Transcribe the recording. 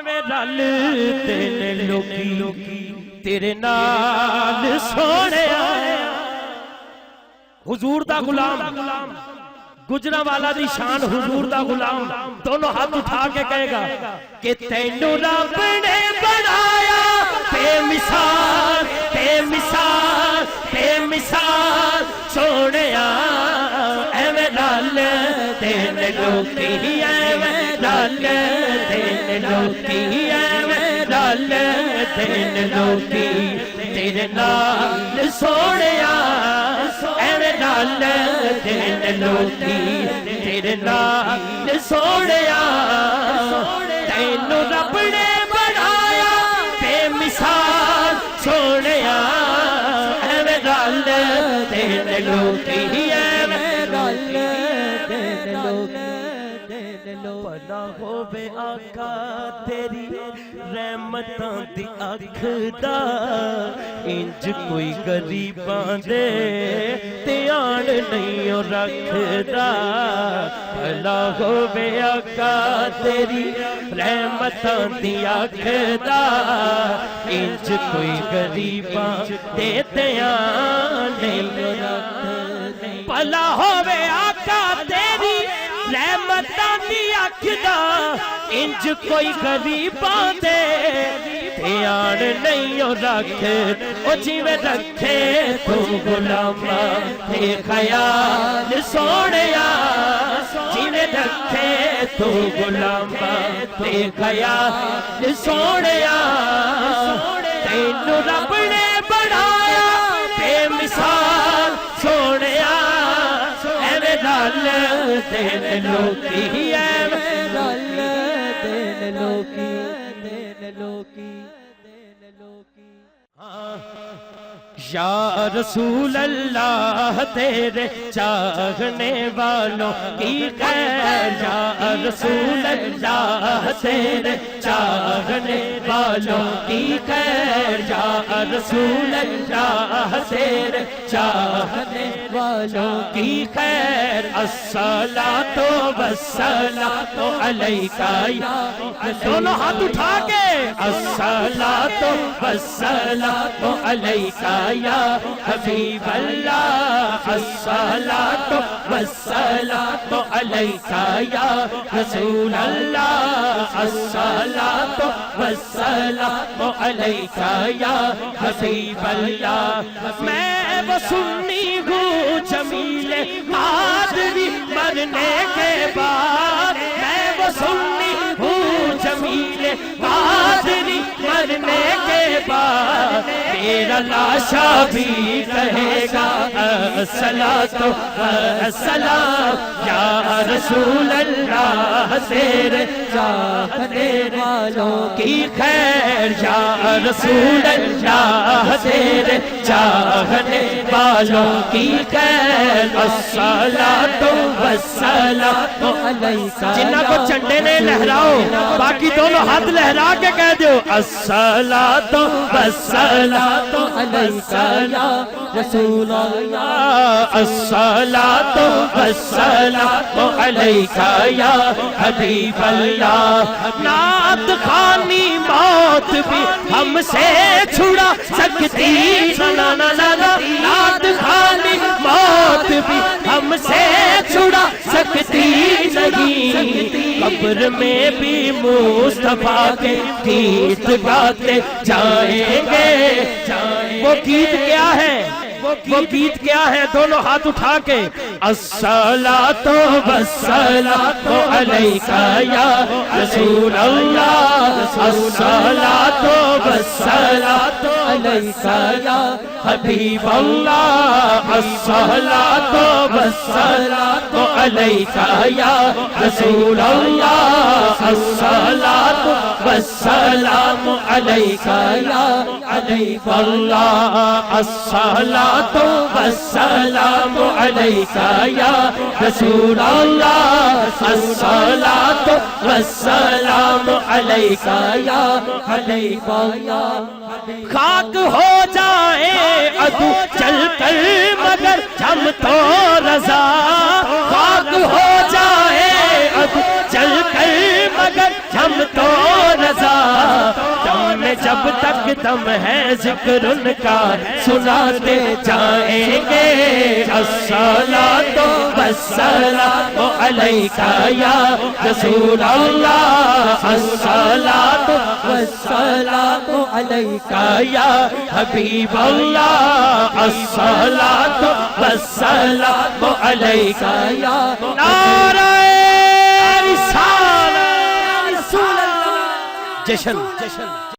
میں رل تینے لوکی تیرے نال سونے حضور دا غلام گجرا والا دی شان حضور دا غلام دونوں ہاتھ اٹھا کے کہے گا کہ تینو رب نے بنایا بے مثال بے مثال بے مثال سونیا ایویں رل تینے لوکی ایویں رل تینے لوکی ایویں رل تینے لوکی تیرے نال سونیا ایویں رل تینے لوکی تیرے نال سونیا تینو رب نے بنایا بے مثال سونیا ایویں رل تینے لوکی ایویں رل تینے لوکی بھلا ہووے آقا تیری رحمتاں دی اکھ دا انج کوئی غریباں دے دھیان نہیں رکھدا بھلا ہووے آقا تیری رحمتاں دی اکھ دا انج کوئی غریباں دے دھیان نہیں رکھدا بھلا ہووے آقا تیری رحمتاں دی اکھ دا انج کوئی غریباں دے دھیان نہیں رکھ او جیویں رکھے تو غلاماں تے خیال سونیا جیویں رکھے تو غلاماں تے خیال سونیا تینو رب نے بنایا بے مثال سونیا ایویں رل تینے لوکی ایویں رل تینے لوکی تینے لوکی تینے لوکی یا رسول اللہ تیرے چاہنے والوں کی خیر یا رسول اللہ تیرے چاہنے والوں کی خیر یا رسول اللہ تیرے چاہنے والوں کی خیر الصلاۃ والسلام علیکہ دونوں ہاتھ اٹھا کے الصلاۃ والسلام علیکہ یا حبیب اللہ الصلاۃ والسلام علیکہ یا رسول اللہ الصلاۃ والسلام علیکہ یا حبیب اللہ میں وہ سنی ہوں جمیل قادری مرنے کے بعد میں وہ سنی ہوں جمیل قادری مرنے کے بعد میرا لاشا بھی کہے گا الصلاۃ والسلام یا رسول اللہ تیرے چاہنے والوں کی خیر یا رسول اللہ تیرے چاہنے والوں کی خیر الصلاۃ والسلام علیکہ جنہ کو چنڈے نے لہراؤ باقی دونوں ہاتھ لہرا کے کہہ دو الصلاۃ والسلام علیکہ یا رسول اللہ الصلاۃ والسلام علیکہ یا حبیب اللہ نعت خوانی موت بھی ہم سے چھڑا سکتی نعت خوانی موت بھی ہم سے چھڑا سکتی نہیں قبر میں بھی مصطفیٰ کے گیت گاتے جائیں گے وہ گیت کیا ہے وہ گیت کیا ہے دونوں ہاتھ اٹھا کے الصلاۃ والسلام علیکہ یا رسول اللہ الصلاۃ والسلام علیکہ یا حبیب اللہ الصلاۃ والسلام علیکہ یا رسول اللہ الصلاۃ والسلام علیکہ یا حبیب اللہ الصلاۃ والسلام علیکہ یا رسول اللہ الصلاۃ والسلام علیکہ یا حبیب اللہ خاک ہو جائے عدو چل کر مگر ہم تو رضا خاک ہو جائے عدو چل کر دم ہے ذکر ان کا سناتے جائیں گے الصلاۃ والسلام علیک یا رسول اللہ الصلاۃ والسلام علیک یا حبیب اللہ الصلاۃ والسلام علیک یا نعرہ رسالت جشن